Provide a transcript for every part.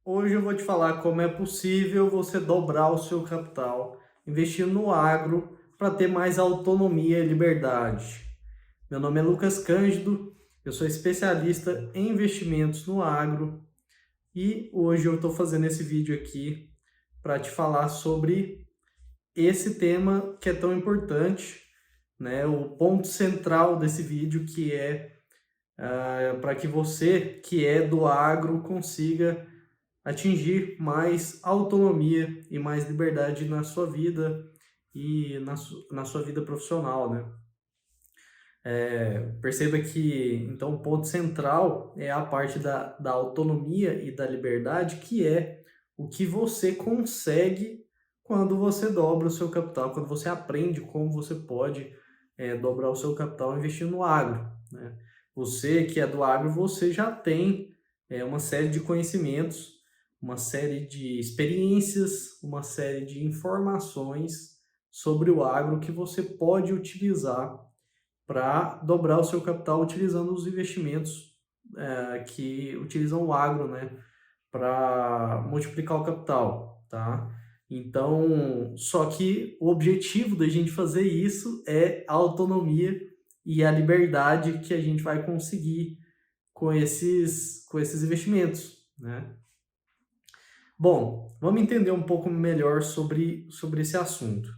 Hoje eu vou te falar como é possível você dobrar o seu capital investindo no agro para ter mais autonomia e liberdade. Meu nome é Lucas Cândido, eu sou especialista em investimentos no agro e hoje eu estou fazendo esse vídeo aqui para te falar sobre esse tema que é tão importante, né? O ponto central desse vídeo que é para que você que é do agro consiga atingir mais autonomia e mais liberdade na sua vida e na sua vida profissional, né? Perceba que, então, o ponto central é a parte da autonomia e da liberdade, que é o que você consegue quando você dobra o seu capital, quando você aprende como você pode dobrar o seu capital investindo no agro, né? Você que é do agro, você já tem uma série de conhecimentos, uma série de experiências, uma série de informações sobre o agro que você pode utilizar para dobrar o seu capital utilizando os investimentos que utilizam o agro, né, para multiplicar o capital, tá? Então, só que o objetivo da gente fazer isso é a autonomia e a liberdade que a gente vai conseguir com esses investimentos, né? Bom, vamos entender um pouco melhor sobre esse assunto.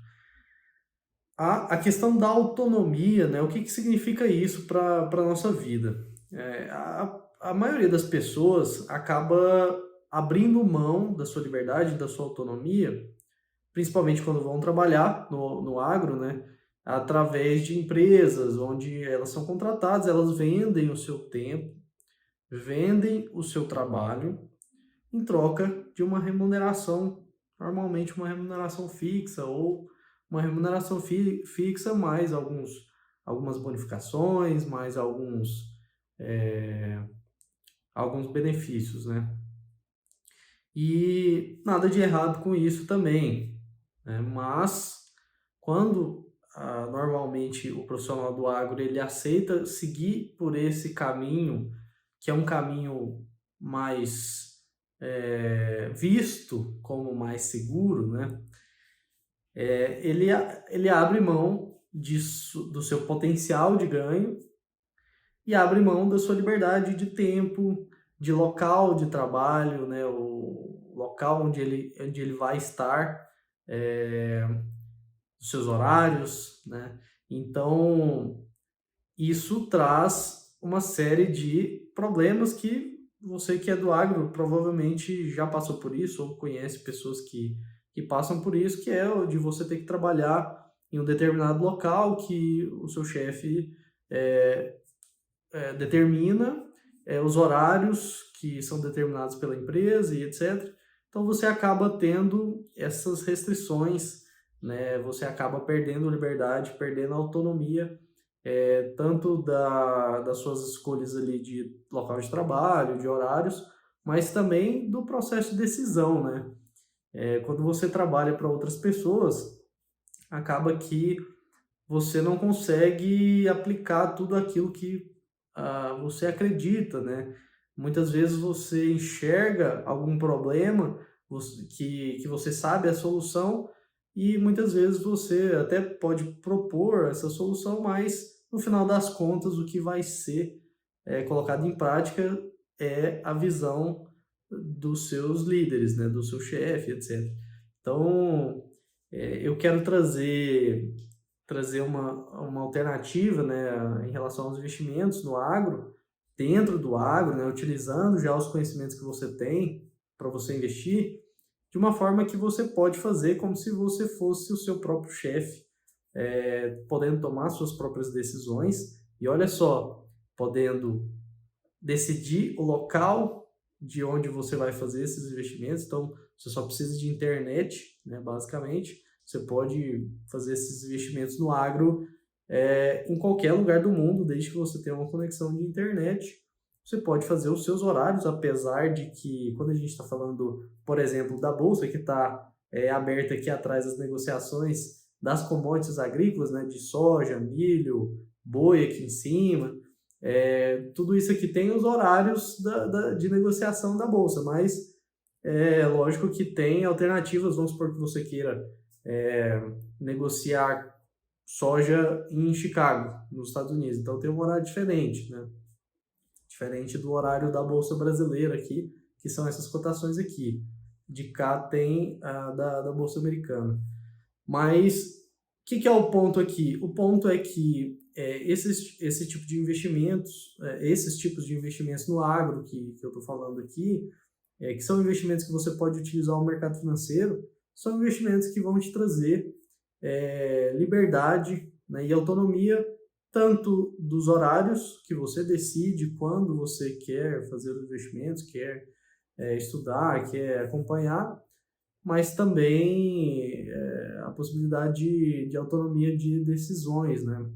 A questão da autonomia, né? O que significa isso para a nossa vida? A maioria das pessoas acaba abrindo mão da sua liberdade, da sua autonomia, principalmente quando vão trabalhar no agro, né? Através de empresas onde elas são contratadas, elas vendem o seu tempo, vendem o seu trabalho em troca de uma remuneração, normalmente uma remuneração fixa ou uma remuneração fixa mais algumas bonificações, mais alguns benefícios, né? E nada de errado com isso também, né? Mas quando normalmente o profissional do agro ele aceita seguir por esse caminho, que é um caminho mais visto como mais seguro, né? Ele abre mão do seu potencial de ganho e abre mão da sua liberdade de tempo, de local de trabalho, né? O local onde ele vai estar, os seus horários, né? Então, isso traz uma série de problemas que você que é do agro provavelmente já passou por isso ou conhece pessoas que passam por isso, que é o de você ter que trabalhar em um determinado local que o seu chefe determina, os horários que são determinados pela empresa e etc. Então você acaba tendo essas restrições, né? Você acaba perdendo liberdade, perdendo autonomia tanto das suas escolhas ali de local de trabalho, de horários, mas também do processo de decisão, né? Quando você trabalha para outras pessoas, acaba que você não consegue aplicar tudo aquilo que você acredita, né? Muitas vezes você enxerga algum problema que você sabe a solução e muitas vezes você até pode propor essa solução, mas no final das contas o que vai ser colocado em prática é a visão dos seus líderes, né? Do seu chefe, etc. Então, eu quero trazer uma alternativa, né, em relação aos investimentos no agro, dentro do agro, né, utilizando já os conhecimentos que você tem para você investir, de uma forma que você pode fazer como se você fosse o seu próprio chefe, podendo tomar suas próprias decisões e olha só, podendo decidir o local de onde você vai fazer esses investimentos. Então, você só precisa de internet, né, basicamente. Você pode fazer esses investimentos no agro em qualquer lugar do mundo, desde que você tenha uma conexão de internet. Você pode fazer os seus horários, apesar de que, quando a gente está falando, por exemplo, da bolsa, que está aberta aqui atrás das negociações das commodities agrícolas, né, de soja, milho, boi aqui em cima, tudo isso aqui tem os horários de negociação da bolsa, mas É lógico que tem alternativas, vamos supor que você queira negociar soja em Chicago, nos Estados Unidos. Então tem um horário diferente, né? Diferente do horário da Bolsa Brasileira aqui, que são essas cotações aqui. De cá tem a da Bolsa Americana. Mas o que é o ponto aqui? O ponto é que esse tipo de investimentos, esses tipos de investimentos no agro que eu estou falando aqui, que são investimentos que você pode utilizar o mercado financeiro, são investimentos que vão te trazer liberdade, né, e autonomia, tanto dos horários que você decide quando você quer fazer os investimentos, quer estudar, quer acompanhar, mas também a possibilidade de autonomia de decisões, né?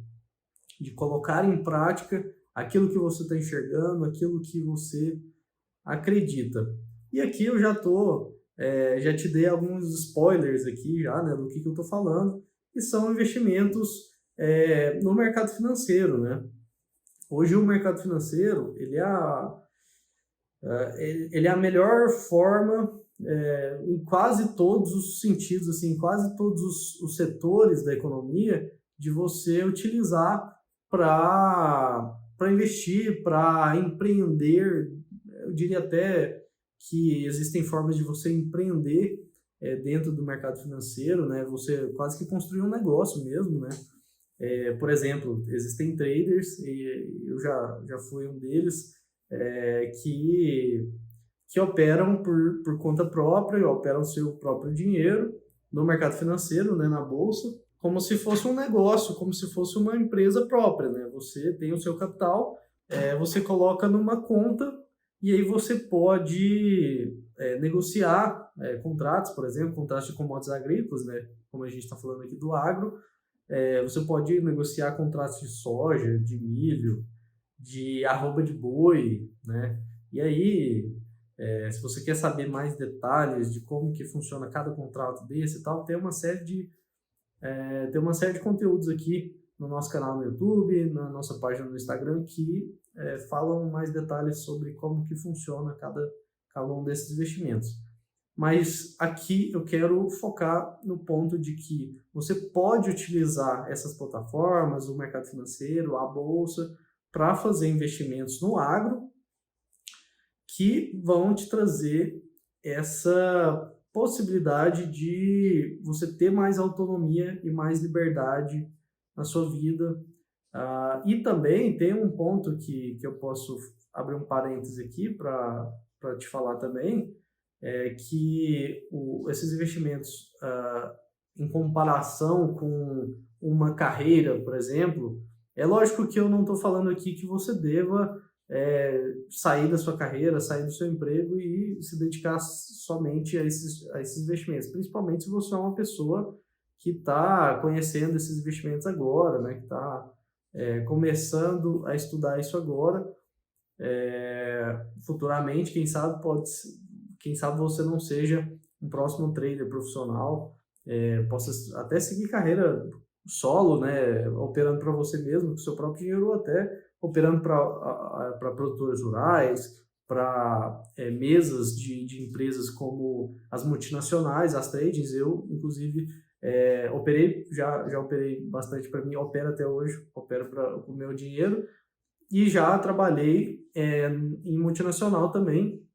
De colocar em prática aquilo que você está enxergando, aquilo que você acredita. E aqui eu já te dei alguns spoilers aqui já, né, do que eu estou falando, que são investimentos no mercado financeiro, né? Hoje o mercado financeiro, ele é a melhor forma em quase todos os sentidos, assim, em quase todos os setores da economia, de você utilizar para investir, para empreender. Eu diria até que existem formas de você empreender dentro do mercado financeiro, né? Você quase que construir um negócio mesmo, né? Por exemplo, existem traders, e eu já fui um deles, que operam por conta própria, operam seu próprio dinheiro no mercado financeiro, né, na bolsa, como se fosse um negócio, como se fosse uma empresa própria, né? Você tem o seu capital, você coloca numa conta e aí você pode negociar contratos, por exemplo, contratos de commodities agrícolas, né? Como a gente está falando aqui do agro, você pode negociar contratos de soja, de milho, de arroba de boi, né? E aí, se você quer saber mais detalhes de como que funciona cada contrato desse e tal, tem uma série de conteúdos aqui no nosso canal no YouTube, na nossa página no Instagram, que falam mais detalhes sobre como que funciona cada um desses investimentos. Mas aqui eu quero focar no ponto de que você pode utilizar essas plataformas, o mercado financeiro, a bolsa, para fazer investimentos no agro, que vão te trazer essa possibilidade de você ter mais autonomia e mais liberdade na sua vida. E também tem um ponto que eu posso abrir um parêntese aqui para te falar também, que esses investimentos, em comparação com uma carreira, por exemplo, é lógico que eu não estou falando aqui que você deva sair da sua carreira, sair do seu emprego e se dedicar somente a esses investimentos, principalmente se você é uma pessoa que está conhecendo esses investimentos agora, né, que está começando a estudar isso agora. Futuramente, quem sabe você não seja um próximo trader profissional, possa até seguir carreira solo, né, operando para você mesmo, com seu próprio dinheiro, ou até operando para produtores rurais, para mesas de empresas como as multinacionais, as tradings. Eu, inclusive, já operei bastante para mim, opero até hoje, opero para o meu dinheiro, e já trabalhei em multinacional também,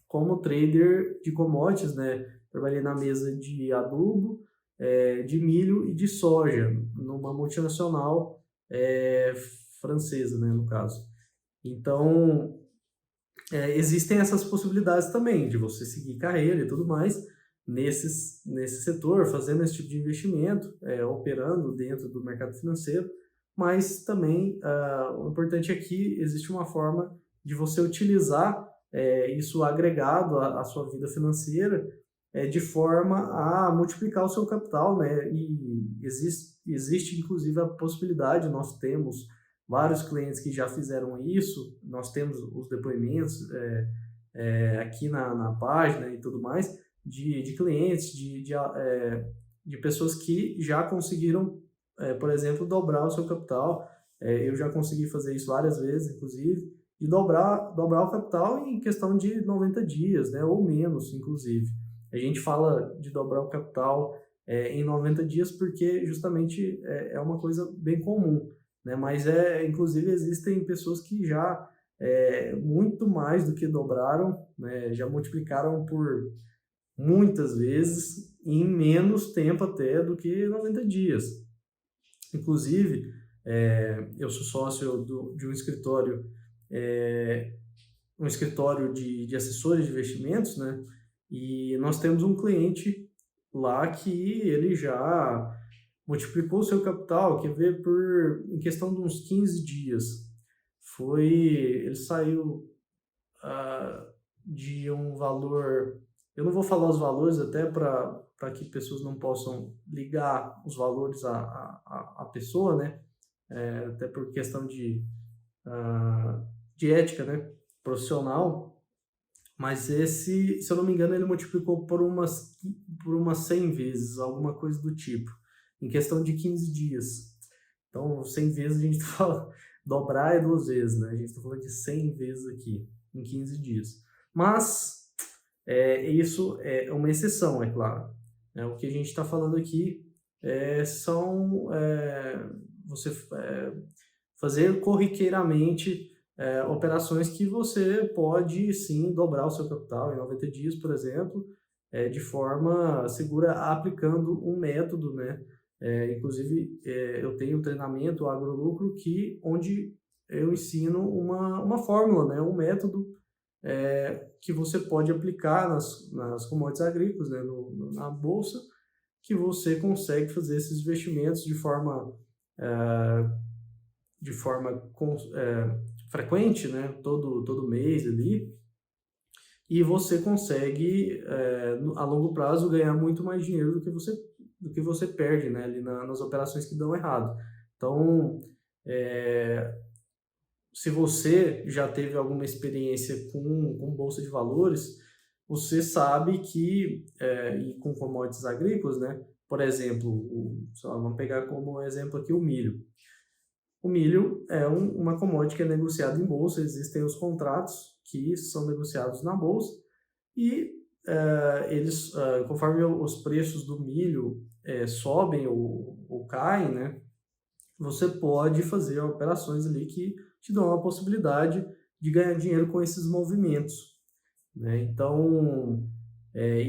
como trader de commodities, né? Trabalhei na mesa de adubo, de milho e de soja, numa multinacional francesa, né, no caso. Então, existem essas possibilidades também de você seguir carreira e tudo mais nesse setor, fazendo esse tipo de investimento, operando dentro do mercado financeiro, mas também o importante é que existe uma forma de você utilizar isso agregado à sua vida financeira, de forma a multiplicar o seu capital, né? E existe inclusive a possibilidade, nós temos vários clientes que já fizeram isso, nós temos os depoimentos aqui na página e tudo mais, de clientes, de pessoas que já conseguiram, por exemplo, dobrar o seu capital. Eu já consegui fazer isso várias vezes, inclusive, de dobrar o capital em questão de 90 dias, né, ou menos, inclusive. A gente fala de dobrar o capital em 90 dias porque justamente é uma coisa bem comum, né, mas inclusive existem pessoas que já muito mais do que dobraram, né, já multiplicaram por muitas vezes em menos tempo até do que 90 dias. Inclusive, eu sou sócio de um escritório de assessores de investimentos, né? E nós temos um cliente lá que ele já multiplicou o seu capital, quer ver, em questão de uns 15 dias. Ele saiu de um valor, eu não vou falar os valores até para que pessoas não possam ligar os valores à pessoa, né? Até por questão de ética, né? Profissional, mas se eu não me engano, ele multiplicou por umas 100 vezes, alguma coisa do tipo, em questão de 15 dias. Então, 100 vezes a gente está falando, dobrar é 2 vezes, né? A gente está falando de 100 vezes aqui, em 15 dias. Mas, isso é uma exceção, é claro. O que a gente está falando aqui são você fazer corriqueiramente operações que você pode sim dobrar o seu capital em 90 dias, por exemplo, de forma segura, aplicando um método, né? Inclusive, eu tenho um treinamento AgroLucro onde eu ensino uma fórmula, né? Um método que você pode aplicar nas commodities agrícolas, né? Na bolsa, que você consegue fazer esses investimentos de forma frequente, né? Todo mês ali, e você consegue a longo prazo ganhar muito mais dinheiro do que você perde, né? Ali nas operações que dão errado. Então, se você já teve alguma experiência com bolsa de valores, você sabe que, e com commodities agrícolas, né? Por exemplo, vamos pegar como exemplo aqui o milho. O milho é uma commodity que é negociada em bolsa, existem os contratos que são negociados na bolsa e eles, conforme os preços do milho sobem ou caem, né? Você pode fazer operações ali que te dão a possibilidade de ganhar dinheiro com esses movimentos, né? Então,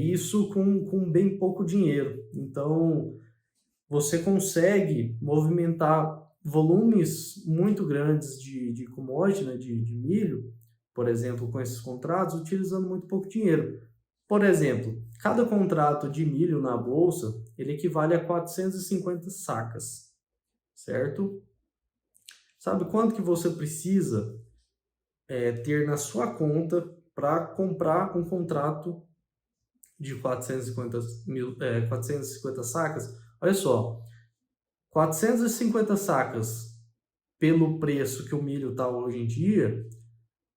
isso com bem pouco dinheiro. Então, você consegue movimentar volumes muito grandes de commodity, né, de milho, por exemplo, com esses contratos, utilizando muito pouco dinheiro. Por exemplo, cada contrato de milho na bolsa, ele equivale a 450 sacas, certo? Sabe quanto que você precisa ter na sua conta para comprar um contrato de 450 sacas? Olha só, 450 sacas pelo preço que o milho está hoje em dia,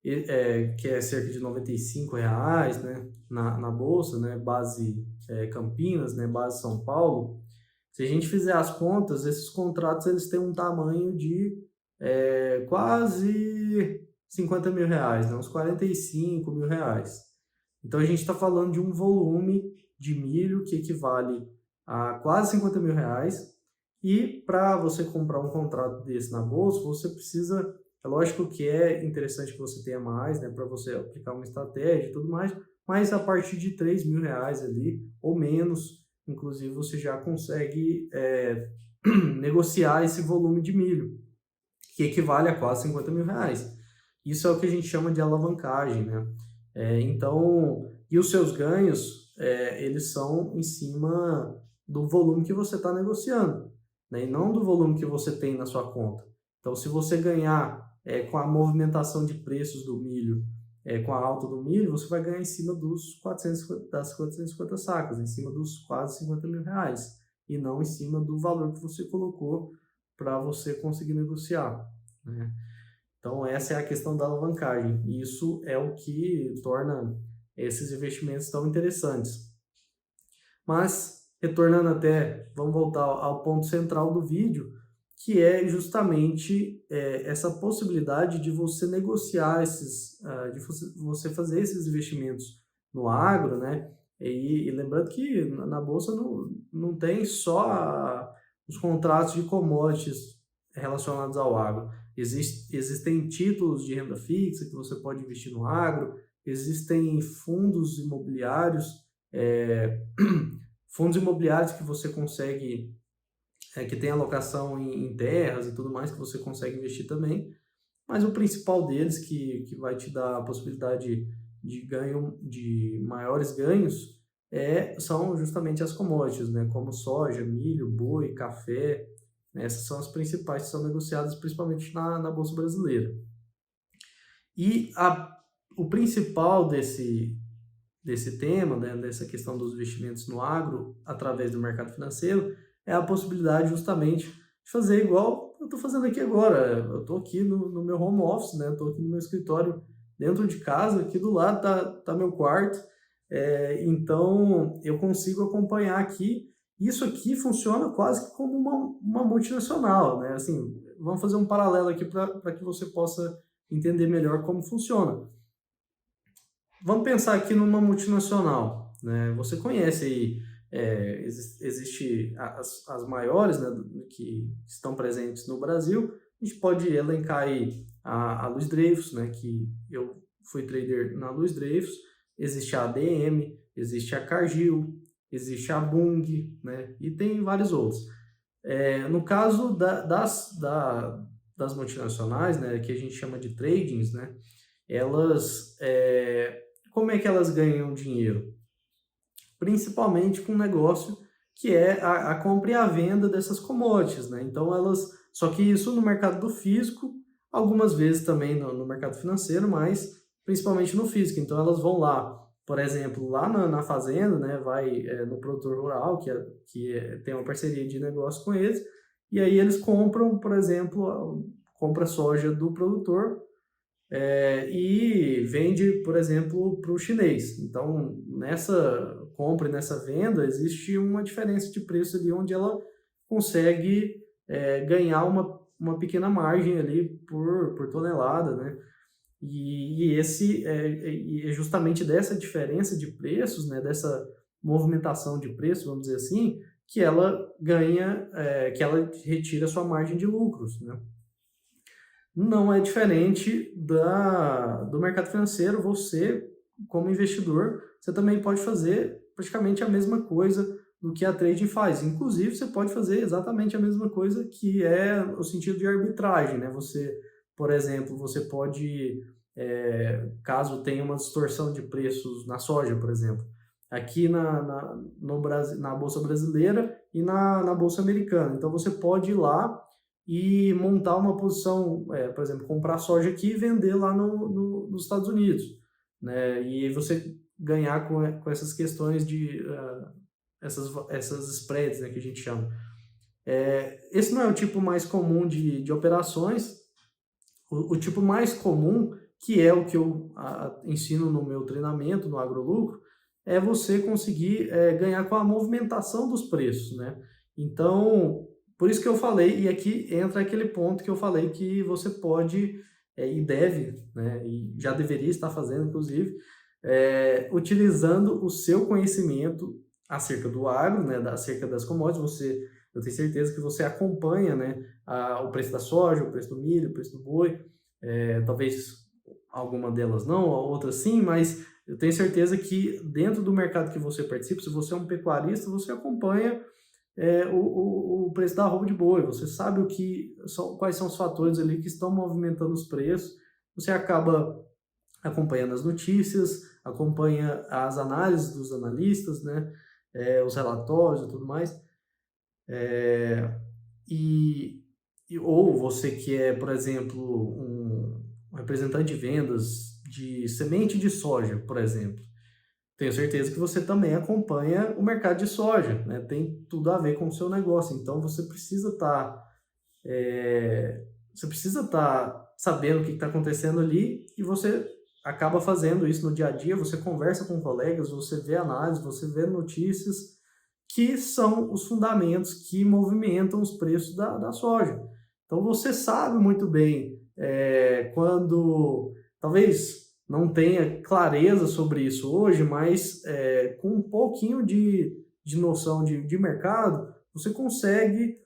que é cerca de R$ 95, né, na bolsa, né, base Campinas, né, base São Paulo. Se a gente fizer as contas, esses contratos eles têm um tamanho de quase R$ 50.000, né, uns R$ 45.000. Então a gente está falando de um volume de milho que equivale a quase R$ 50.000. E para você comprar um contrato desse na bolsa, você precisa, é lógico que é interessante que você tenha mais, né, para você aplicar uma estratégia e tudo mais, mas a partir de R$ 3.000 ali, ou menos, inclusive você já consegue negociar esse volume de milho, que equivale a quase R$ 50.000. Isso é o que a gente chama de alavancagem, né? Então, e os seus ganhos, eles são em cima do volume que você está negociando, né? E não do volume que você tem na sua conta. Então, se você ganhar com a movimentação de preços do milho, com a alta do milho, você vai ganhar em cima das 450 sacas, em cima dos quase R$ 50.000, e não em cima do valor que você colocou para você conseguir negociar, né? Então, essa é a questão da alavancagem. E isso é o que torna esses investimentos tão interessantes. Mas, retornando vamos voltar ao ponto central do vídeo, que é justamente essa possibilidade de você negociar você fazer esses investimentos no agro, né? E lembrando que na bolsa não tem só os contratos de commodities relacionados ao agro. Existem títulos de renda fixa que você pode investir no agro, existem fundos imobiliários, é, fundos imobiliários que você consegue, que tem alocação em terras e tudo mais, que você consegue investir também, mas o principal deles, que vai te dar a possibilidade de ganho, de maiores ganhos, são justamente as commodities, né, como soja, milho, boi, café, né, essas são as principais que são negociadas principalmente na Bolsa Brasileira. E o principal desse tema, né, dessa questão dos investimentos no agro através do mercado financeiro, é a possibilidade justamente de fazer igual eu estou fazendo aqui agora. Eu estou aqui no meu home office, né? Estou aqui no meu escritório dentro de casa, aqui do lado tá meu quarto, então eu consigo acompanhar aqui. Isso aqui funciona quase que como uma multinacional, né? Assim, vamos fazer um paralelo aqui para que você possa entender melhor como funciona. Vamos pensar aqui numa multinacional, né? Você conhece aí, existe as maiores, né, que estão presentes no Brasil. A gente pode elencar aí a Luiz Dreyfus, né, que eu fui trader na Luiz Dreyfus. Existe a ADM, existe a Cargill, existe a Bung, né, e tem vários outros. No caso das multinacionais, né, que a gente chama de tradings, né, elas, como é que elas ganham dinheiro? Principalmente com um negócio que é a compra e a venda dessas commodities, né? Então só que isso no mercado do físico, algumas vezes também no mercado financeiro, mas principalmente no físico. Então elas vão lá, por exemplo, lá na fazenda, né? Vai no produtor rural, tem uma parceria de negócio com eles, e aí eles compram, por exemplo, compra soja do produtor, e vende, por exemplo, para o chinês. Então, nessa compra e nessa venda, existe uma diferença de preço ali, onde ela consegue ganhar uma pequena margem ali por tonelada, né? E é justamente dessa diferença de preços, né, dessa movimentação de preços, vamos dizer assim, que ela ganha, que ela retira sua margem de lucros, né? Não é diferente do mercado financeiro. Você, como investidor, você também pode fazer praticamente a mesma coisa do que a trading faz. Inclusive, você pode fazer exatamente a mesma coisa, que é o sentido de arbitragem, né? Você, por exemplo, você pode, caso tenha uma distorção de preços na soja, por exemplo, aqui no Brasil, na Bolsa Brasileira e na Bolsa Americana. Então, você pode ir lá e montar uma posição, por exemplo, comprar soja aqui e vender lá nos Estados Unidos, né? E você ganhar com essas questões de essas spreads, né, que a gente chama. Esse não é o tipo mais comum de operações. O tipo mais comum, que é o que eu ensino no meu treinamento, no AgroLucro, é você conseguir ganhar com a movimentação dos preços, né? Então, por isso que eu falei, e aqui entra aquele ponto que eu falei, que você pode e deve, né, e já deveria estar fazendo, inclusive, utilizando o seu conhecimento acerca do agro, né, acerca das commodities. Eu tenho certeza que você acompanha, né, o preço da soja, o preço do milho, o preço do boi, talvez alguma delas não, outras sim, mas eu tenho certeza que dentro do mercado que você participa, se você é um pecuarista, você acompanha o preço da arroba de boi, você sabe quais são os fatores ali que estão movimentando os preços, você acaba acompanhando as notícias, acompanha as análises dos analistas, né, os relatórios e tudo mais, ou você que é, por exemplo, um representante de vendas de semente de soja, por exemplo, tenho certeza que você também acompanha o mercado de soja, né? Tem tudo a ver com o seu negócio. Então você precisa estar sabendo o que está acontecendo ali, e você acaba fazendo isso no dia a dia. Você conversa com colegas, você vê análises, você vê notícias que são os fundamentos que movimentam os preços da soja. Então você sabe muito bem quando, talvez não tenha clareza sobre isso hoje, mas com um pouquinho de noção de mercado, você consegue,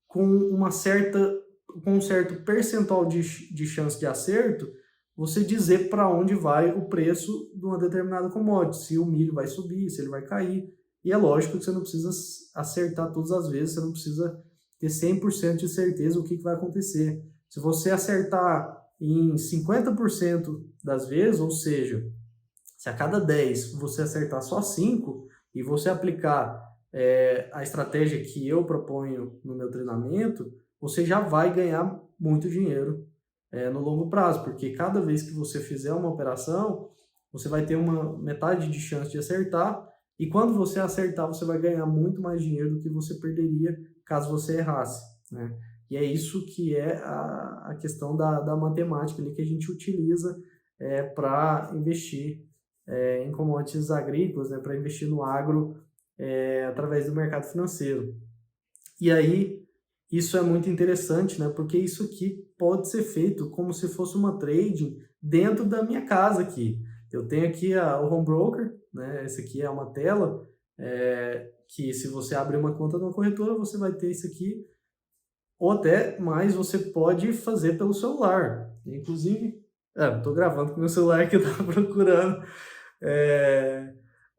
com com um certo percentual de chance de acerto, você dizer para onde vai o preço de uma determinada commodity, se o milho vai subir, se ele vai cair. E é lógico que você não precisa acertar todas as vezes, você não precisa ter 100% de certeza o que vai acontecer. Se você acertar em 50% das vezes, ou seja, se a cada 10 você acertar só 5 e você aplicar a estratégia que eu proponho no meu treinamento, você já vai ganhar muito dinheiro no longo prazo, porque cada vez que você fizer uma operação, você vai ter uma metade de chance de acertar, e quando você acertar, você vai ganhar muito mais dinheiro do que você perderia caso você errasse, né? E é isso que é a questão da matemática ali que a gente utiliza para investir em commodities agrícolas, né, para investir no agro através do mercado financeiro. E aí, isso é muito interessante, né, porque isso aqui pode ser feito como se fosse uma trading dentro da minha casa aqui. Eu tenho aqui o Home Broker, né, essa aqui é uma tela que se você abrir uma conta numa corretora, você vai ter isso aqui, ou até mais você pode fazer pelo celular. Inclusive, estou gravando com o meu celular aqui, eu estava procurando.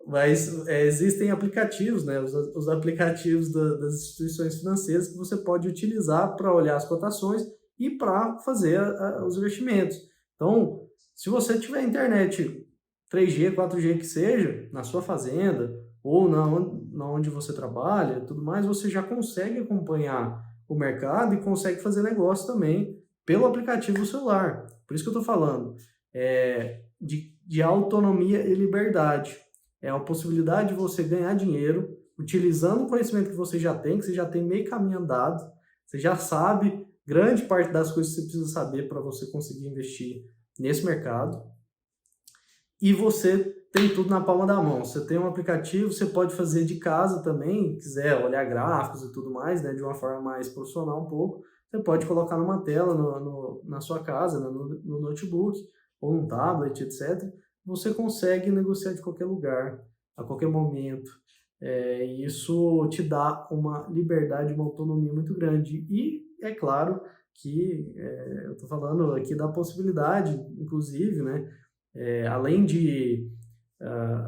Mas existem aplicativos, né, os aplicativos das instituições financeiras que você pode utilizar para olhar as cotações e para fazer os investimentos. Então, se você tiver internet 3G, 4G que seja, na sua fazenda ou na onde você trabalha, tudo mais, você já consegue acompanhar o mercado e consegue fazer negócio também pelo aplicativo do celular. Por isso que eu estou falando de autonomia e liberdade. É a possibilidade de você ganhar dinheiro utilizando o conhecimento que você já tem, que você já tem meio caminho andado, você já sabe grande parte das coisas que você precisa saber para você conseguir investir nesse mercado. E você tem tudo na palma da mão. Você tem um aplicativo, você pode fazer de casa também, quiser olhar gráficos e tudo mais, né, de uma forma mais profissional um pouco. Você pode colocar numa tela na sua casa, né, no notebook, ou num tablet, etc. Você consegue negociar de qualquer lugar, a qualquer momento. E isso te dá uma liberdade, uma autonomia muito grande. E é claro que eu estou falando aqui da possibilidade, inclusive, né, além de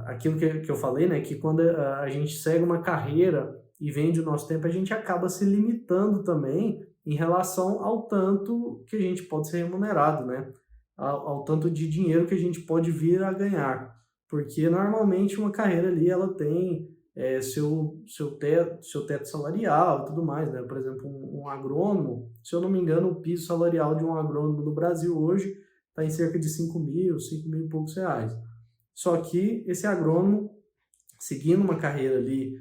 aquilo que eu falei, né, que quando a gente segue uma carreira e vende o nosso tempo, a gente acaba se limitando também em relação ao tanto que a gente pode ser remunerado, né, ao tanto de dinheiro que a gente pode vir a ganhar. Porque normalmente uma carreira ali ela tem seu teto salarial e tudo mais, né? Por exemplo, um agrônomo, se eu não me engano, o piso salarial de um agrônomo no Brasil hoje está em cerca de 5 mil e poucos reais. Só que esse agrônomo, seguindo uma carreira ali,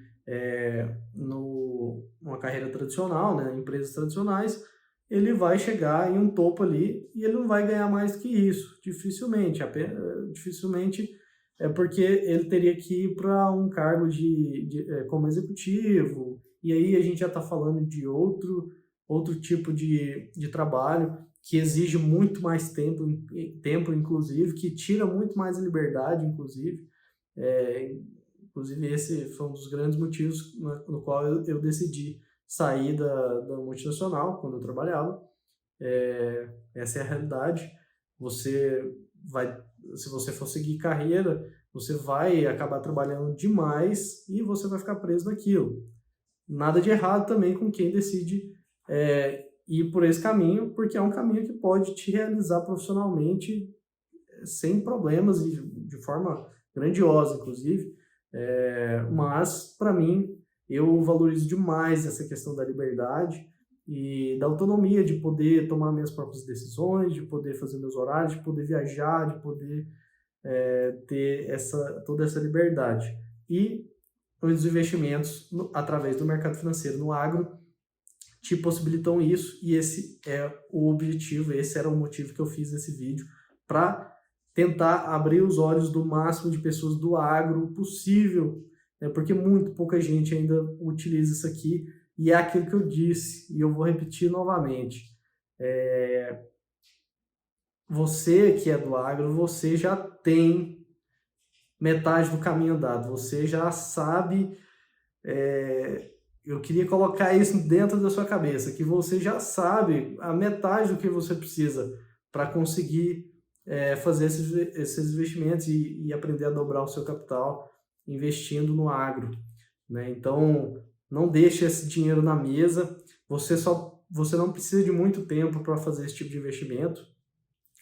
uma carreira tradicional, né, empresas tradicionais, ele vai chegar em um topo ali e ele não vai ganhar mais que isso, dificilmente. Dificilmente é porque ele teria que ir para um cargo como executivo, e aí a gente já está falando de outro tipo de trabalho que exige muito mais tempo, inclusive, que tira muito mais a liberdade, inclusive. Inclusive, esse foi um dos grandes motivos no qual eu decidi sair da multinacional, quando eu trabalhava. Essa é a realidade. Se você for seguir carreira, você vai acabar trabalhando demais e você vai ficar preso naquilo. Nada de errado também com quem decide ir por esse caminho, porque é um caminho que pode te realizar profissionalmente sem problemas e de forma grandiosa, inclusive. Mas, para mim, eu valorizo demais essa questão da liberdade e da autonomia de poder tomar minhas próprias decisões, de poder fazer meus horários, de poder viajar, de poder ter toda essa liberdade. E os investimentos através do mercado financeiro no agro te possibilitam isso, e esse é o objetivo, esse era o motivo que eu fiz esse vídeo, para tentar abrir os olhos do máximo de pessoas do agro possível né? Porque muito pouca gente ainda utiliza isso aqui, e é aquilo que eu disse, e eu vou repetir novamente. Você que é do agro, você já tem metade do caminho andado, você já sabe. Eu queria colocar isso dentro da sua cabeça, que você já sabe a metade do que você precisa para conseguir fazer esses investimentos e aprender a dobrar o seu capital investindo no agro, né? Então, não deixe esse dinheiro na mesa. Você não precisa de muito tempo para fazer esse tipo de investimento.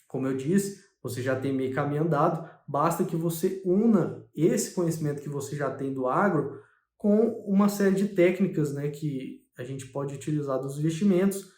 Como eu disse, você já tem meio caminho andado, basta que você una esse conhecimento que você já tem do agro com uma série de técnicas, né, que a gente pode utilizar dos investimentos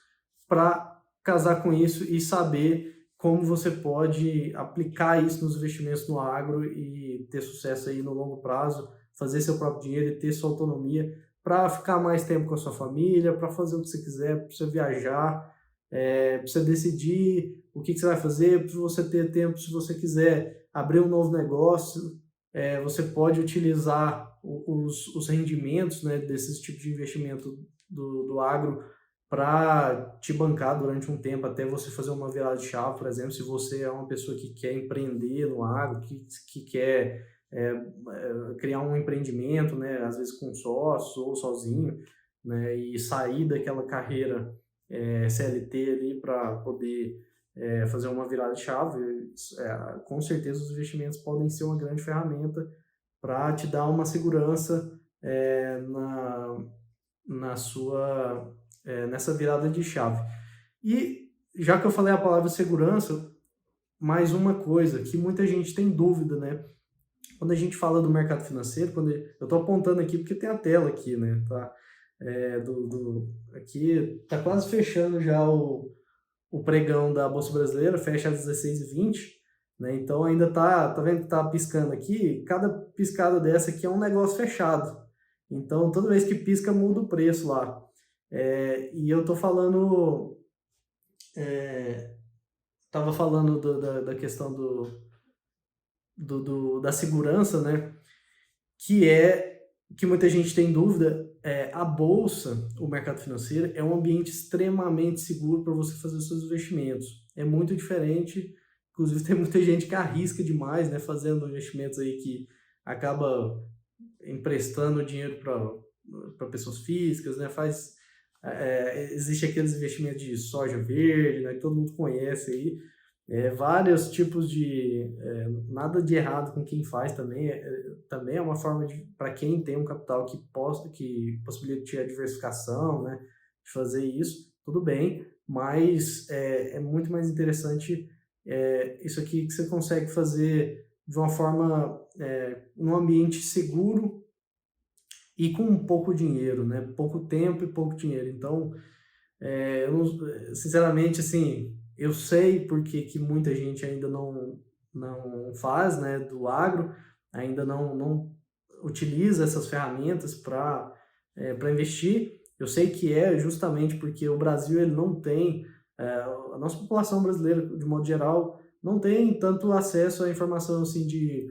para casar com isso e saber como você pode aplicar isso nos investimentos no agro e ter sucesso aí no longo prazo, fazer seu próprio dinheiro e ter sua autonomia para ficar mais tempo com a sua família, para fazer o que você quiser, para você viajar, para você decidir o que você vai fazer, para você ter tempo, se você quiser abrir um novo negócio, você pode utilizar os rendimentos, né, desses tipos de investimento do agro para te bancar durante um tempo até você fazer uma virada de chave, por exemplo, se você é uma pessoa que quer empreender no agro, que quer criar um empreendimento, né, às vezes com sócio ou sozinho, né, e sair daquela carreira CLT ali para poder fazer uma virada de chave, com certeza os investimentos podem ser uma grande ferramenta para te dar uma segurança nessa virada de chave. E já que eu falei a palavra segurança, mais uma coisa que muita gente tem dúvida, né? Quando a gente fala do mercado financeiro, eu estou apontando aqui porque tem a tela aqui, né? Tá? Aqui tá quase fechando já o pregão da Bolsa Brasileira, fecha às 16h20, né? Então ainda tá vendo que tá piscando aqui? Cada piscada dessa aqui é um negócio fechado. Então toda vez que pisca muda o preço lá. E eu tô falando, tava falando da questão da segurança, né? Que muita gente tem dúvida. A bolsa, o mercado financeiro, é um ambiente extremamente seguro para você fazer os seus investimentos. É muito diferente, inclusive tem muita gente que arrisca demais, né, fazendo investimentos aí que acaba emprestando dinheiro para pessoas físicas, né, existe aqueles investimentos de soja verde, né, que todo mundo conhece aí, vários tipos nada de errado com quem faz também, também é uma forma para quem tem um capital que possibilite a diversificação, né, de fazer isso, tudo bem, mas é muito mais interessante isso aqui que você consegue fazer de uma forma, num ambiente seguro e com pouco dinheiro, né, pouco tempo e pouco dinheiro. Então, sinceramente, assim, eu sei porque que muita gente ainda não faz, né, do agro, ainda não utiliza essas ferramentas para investir. Eu sei que é justamente porque o Brasil ele não tem, a nossa população brasileira, de modo geral, não tem tanto acesso à informação assim de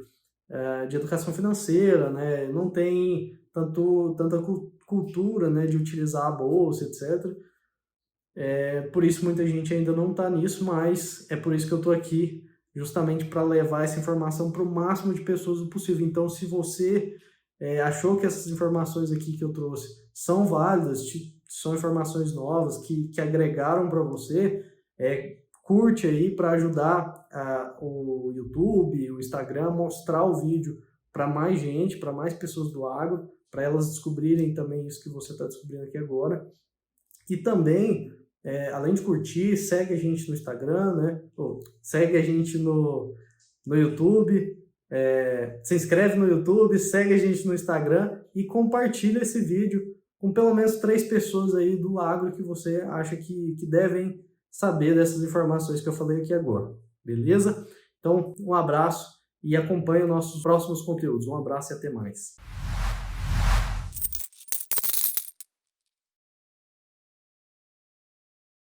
educação financeira, né, não tem tanta cultura, né, de utilizar a bolsa, etc. Por isso muita gente ainda não está nisso, mas é por isso que eu estou aqui, justamente para levar essa informação para o máximo de pessoas possível. Então, se você achou que essas informações aqui que eu trouxe são válidas, são informações novas que agregaram para você, curte aí para ajudar o YouTube, o Instagram, a mostrar o vídeo para mais gente, para mais pessoas do agro, para elas descobrirem também isso que você está descobrindo aqui agora. E também, além de curtir, segue a gente no Instagram, né? Segue a gente no YouTube, se inscreve no YouTube, segue a gente no Instagram e compartilha esse vídeo com pelo menos 3 pessoas aí do agro que você acha que devem saber dessas informações que eu falei aqui agora, beleza? Então, um abraço e acompanhe os nossos próximos conteúdos. Um abraço e até mais.